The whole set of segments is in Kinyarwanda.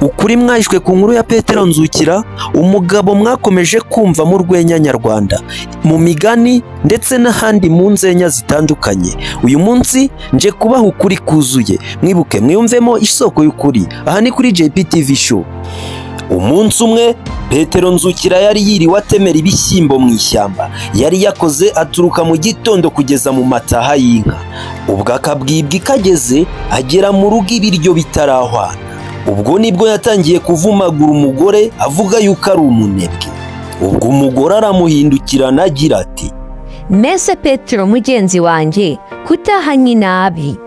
ukuri mwahishwe ku nkuru ya Petero Nzukira, umugabo mwakomeje kumva mu rwenya nyarwanda, mu migani ndetse n'ahandi mu nzenya zitandukanye. Uyu munsi nje kubaha ukuri kuzuye, mwibuke mwiyumvemo isoko y'ukuri. Aha ni kuri JPTV show. Umunsi umwe Petero Nzukira yari yiriwe atemera ibishyimbo mu ishyamba. Yari yakoze aturuka mu gitondo kugeza mu mataha y'inka. Ubwo akabwibwi kageze agera mu rugo ibiryo bitarahwana. Ubwo nibwo yatangiye kuvumagura umugore avuga yuko ari umunebwe. Ubwo umugore aramuhindukirana agira ati, "Mese Petero mugenzi wanjye, kutahanye nabi.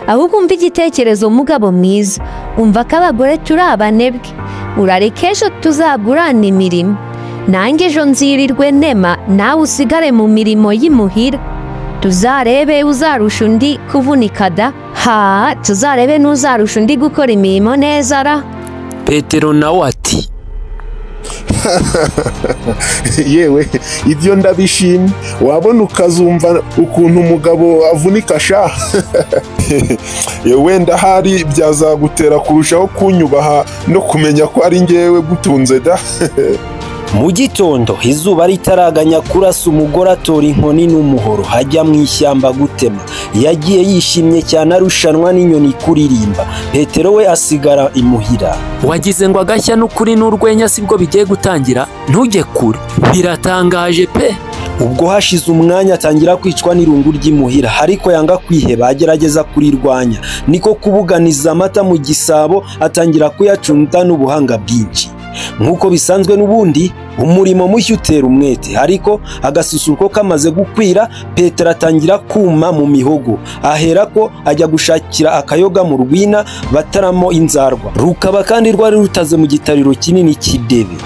Ahubwo umva igitekerezo mugabo mwiza, umva ko abagore turi abanebwe. Urareka ejo tuzagurana imirimo. Nange ejo nzirirwe nema, nawe usigare mu mirimo y'imuhira. Tuzarebe uzarusha undi kuvunika da. Tuzarebe n'uzarusha undi gukora imirimo neza ra." Petero nawe ati, "Yewe ibyo ndabishimye, wabona ukazumva ukuntu umugabo avunika sha." Wenda hari byazagutera kurushaho kunyubaha no kumenya ko ari njyewe gutunze da. Mu gitondo izuba ritaraganya kurasa, umugore atora inkoni n'umuhoro hajya mu ishyamba gutema. Yagiye yishimye cyane arushanwa n'inyoni kuririmba. Petero we asigara imuhira. Wagize ngo agashya n'ukuri n'urwenya sibwo bigiye gutangira? Ntujye kure, biratangaje pe. Ubwo hashize umwanya atangira kwicwa n'irungu ry'imuhira, ariko yanga kwiheba agerageza kurirwanya. Niko kubuganiza amata mu gisabo atangira kuyacunta n'ubuhanga bwinshi. Nk'uko bisanzwe n'ubundi umurimo mushya utera umwete, ariko agasusuruko kamaze gukwira Petero atangira kuma mu mihogo. Aherako ajya gushakira akayoga mu rwina bataramo inzarwa, rukaba kandi rwari rutaze mu gitariro kinini cy'idebe.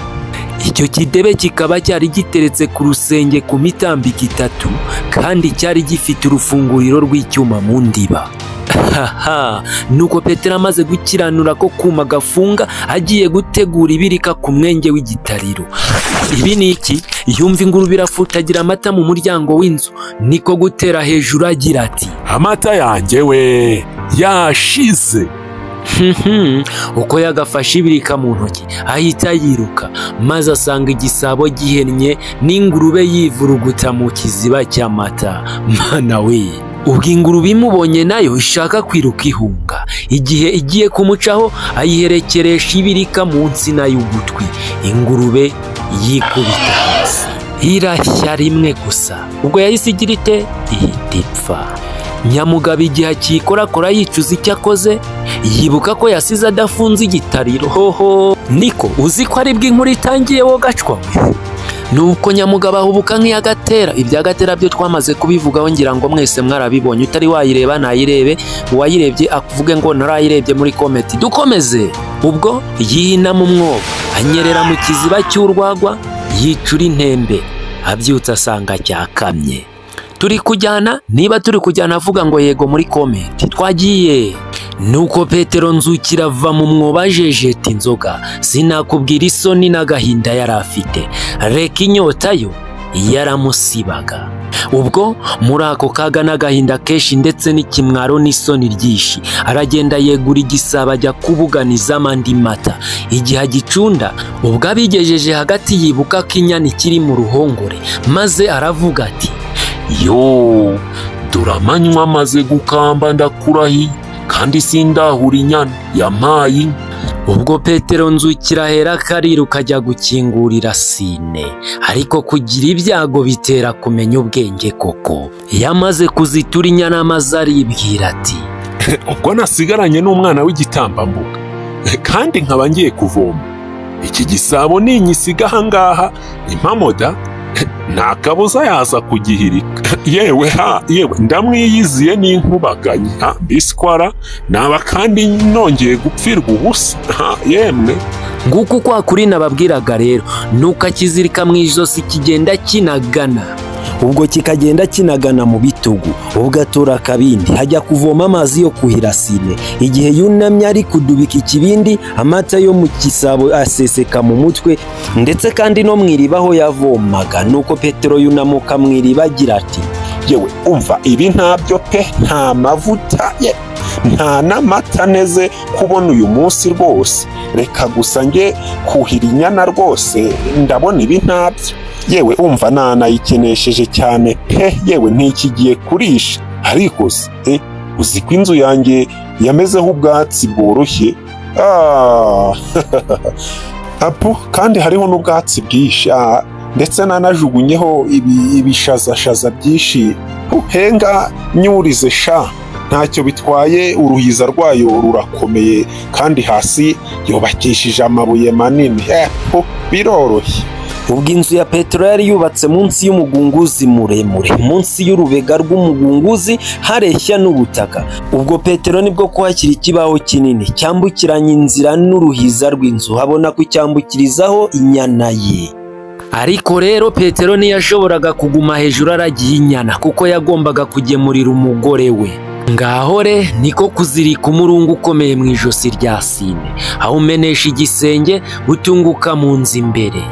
Icyo kidebe kikaba cyari giteretse ku rusenge ku mitambiko itatu, kandi cyari gifite urufunguriro rw'icyuma mu ndiba. Nuko Petero amaze gukiranura ko kuma gafunga, agiye gutegura ibirika ku mwenge w'igitariro. Ibi ni iki? Yumva ingurube irafutagira amata mu muryango w'inzu. Niko gutera hejuru agira ati, "Amata yanjye we yashize." Uko yagafashe ibirika mu ntoki ahita yiruka, maze asanga igisabo gihennye n'ingurube yivuruguta mu kiziba cy'amata. Mana we! Ubwo ingurube imubonye nayo ishaka kwiruka ihunga. Igihe igiye kumucaho ayiherekeresha ibirika mu nsina y'ugutwi. Ingurube yikubita hasi irashya rimwe gusa. Ubwo yahise igira ite? Ihita ipfa. Nyamugabo igihe akikorakora yicuza icyo akoze, yibuka ko yasize adafunze igitariro. Hoho! Niko uzi ko ari bw'inkuru itangiye wo gacwa we. Nuko Nyamugabo ahubuka nk'iyagatera. Ibyagatera byo twamaze kubivugaho, ngira ngo mwese mwarabibonye. Utari wayireba nayirebe, uwayirebye akuvuge ngo narayirebye muri komenti. Dukomeze. Ubwo yihina mu mwobo, anyerera mu kiziba cy'urwagwa, yicura intembe. Abyutse asanga cyakamye. Turi kujyana? Niba turi kujyana avuga ngo yego muri komenti. Twagiye. Nuko Petero Nzukira ava mu mwobo ajejeta inzoga. Sinakubwira isoni n'agahinda yari afite. Reka inyota yo yaramusibaga. Ubwo muri ako kaga n'agahinda kenshi ndetse n'ikimwaro n'isoni ryinshi, aragenda yegura igisabo ajya kubuganizamo andi mata. Igihe agicunda, ubwo abigejeje hagati yibuka ko inyana ikiri mu ruhongore, maze aravuga ati, "Yo, dore amanywa amaze gukamba ndakurahiye, kandi sindahura inyana yampaye inka." Ubwo Petero Nzukira ahera kariruka ajya gukingurira Sine, ariko kugira ibyago bitera kumenya ubwenge koko. Yamaze kuzitura inyana maze aribwira ati, "Ubwo nasigaranye n'umwana w'igitambambuga, kandi nkaba ngiye kuvoma. Iki gisabo ninyisiga aha ngaha impamoda, nta kabuza yaza kugihirika. Yewe ndamwiyiziye n'inkubaganye. Biswara naba kandi nongeye gupfirwa ubusa. Yemwe." Nguko kwa kuri nababwiraga rero. Nuko akizirika mu ijosi kigenda kinagana. Ubwo kikagenda kinagana mu bitugu. Ubwo atora akabindi hajya kuvoma amazi yo kuhira Sine. Igihe yunamye ari kudubika ikibindi, amata yo mu kisabo aseseka mu mutwe, ndetse kandi no mwiribaho yavomaga. Nuko Petero yunamuka mwiriba agira ati, "Yewe umva ibi ntabyo pe, nta mavuta ye. nta n'amata neze kubona uyu munsi rwose, reka gusa njye kuhira inyana rwose ndabona ibi ntabyo. Yewe umva nanayikinesheje cyane pe, yewe ntikigiye kurisha. Ariko se uzi ko inzu yanjye yamezeho ubwatsi bworoshye? apo kandi hariho n'ubwatsi bwinshi, ndetse nanajugunyeho ibishazashaza byinshi. Henga nyurize sha, ntacyo bitwaye, uruhiza rwayo rurakomeye kandi hasi yubakishije amabuye manini. Biroroshye. ubwo inzu ya Petero yari yubatse munsi y'umugunguzi muremure, munsi y'urubega rw'umugunguzi hareshya n'ubutaka. Ubwo Petero nibwo kuhashyira ikibaho kinini cyambukiranya inzira n'uruhiza rw'inzu, habona kucyambukirizaho inyana ye. Ariko rero Petero ntiyashoboraga kuguma hejuru aragiye inyana, kuko yagombaga kugemurira umugore we. Ngaho re niko kuzirika umurungu ukomeye mu ijosi rya Sine, aho umenesha igisenge utunguka mu nzu imbere.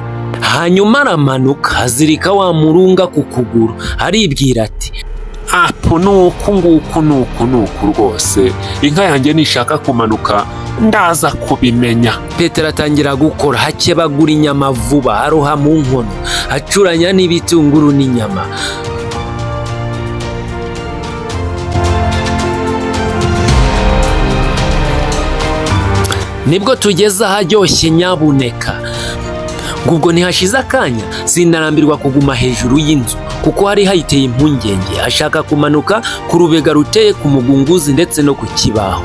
Hanyuma aramanuka azirika wa murunga ku kuguru, aribwira ati apo nuku nuku rwose, inka yanjye nishaka kumanuka ndaza kubimenya. Petero atangira gukora, hakebagura inyama vuba, aroha mu nkono, acuranya n'ibitunguru n'inyama. Nibwo tugeze aharyoshye nyabuneka. Ubwo ntihashize akanya sinarambirwa kuguma hejuru y'inzu, kuko hari hayiteye impungenge, ashaka kumanuka ku rubega ruteye ku mugunguzi ndetse no ku kibaho.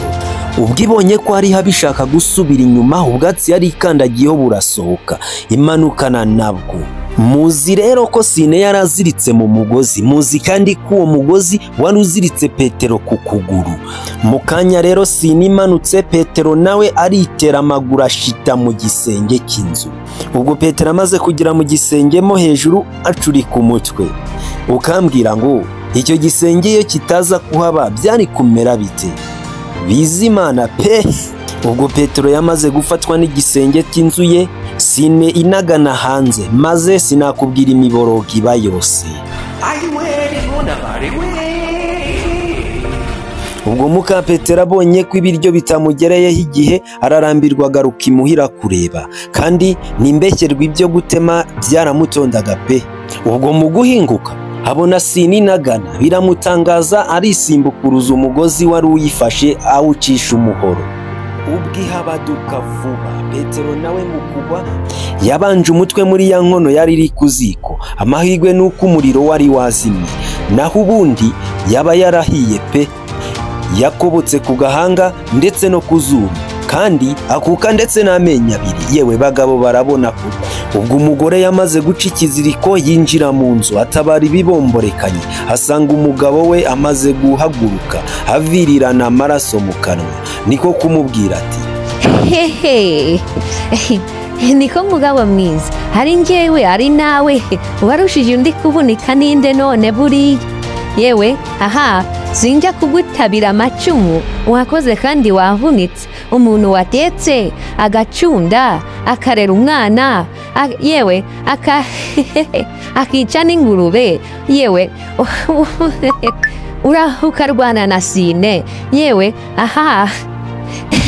Ubwo ibonye ko hari habishaka gusubira inyuma, ubwatsi yari ikandagiyeho burasohoka imanukana nabwo. Muzi rero ko Sine yaraziritse mu mugozi, muzi kandi ko uwo mugozi wari uziritse Petero ku kuguru. Mu kanya rero Sine imanutse, Petero nawe aritera amaguru ashita mu gisenge cy'inzu. Ubwo Petero amaze kugera mu gisenge mo hejuru acurika umutwe. Ukambwira ngo icyo gisenge iyo kitaza kuhaba byari kumera bite? Bizimana pe! Ubwo Petero yamaze gufatwa n'igisenge cy'inzu ye, Sine inagana hanze, maze sinakubwira imiborogo iba yose. Ubwo muka Petero abonye ko ibiryo bitamugereyeho igihe, ararambirwa agaruka imuhira kureba, kandi n'imbeshyerwa ibyo gutema byaramutondaga pe. Ubwo mu guhinguka abona Sine inagana, biramutangaza, arisimbukuruza umugozi wari uyifashe awucisha umuhoro. Ubwo ihabaduka vuba, Petero nawe mu kugwa yabanje umutwe muri ya nkono yari iri ku ziko. Amahirwe nuko umuriro wari wazimye, naho ubundi yaba yarahiye pe. Yakobotse ku gahanga ndetse no ku zuru, kandi akuka ndetse n'amenyo abiri. Yewe bagabo barabona ko ubwo umugore yamaze guca ikiziriko, yinjira mu nzu atabara ibibomborekanye, asanga umugabo we amaze guhaguruka avirirana amaraso mu kanwa. Niko kumubwira ati hehe niko mugabo mwiza, hari njyewe ari nawe, warushije undi kuvunika ninde none buriya? Yewe sinjya kugutabira amacumu, wakoze kandi wavunitse. Umuntu watetse agacunda akarera umwana, yewe akica n'ingurube, yewe ukarwana na Sine, yewe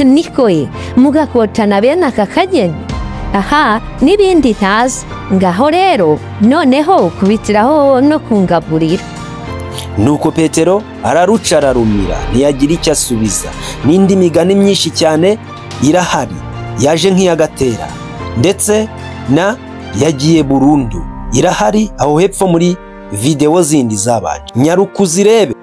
nikoye mugakotana bene aka kageni, n'ibindi ntazi. Ngaho rero noneho kubitiraho no kungaburira. Nuko Petero araruca ararumira, ntiyagira icyo asubiza. N'indi migani myinshi cyane irahari, yaje nk'iyagatera ndetse na yagiye burundu irahari aho hepfo muri videwo zindi zabanje. Nyaruka uzirebe.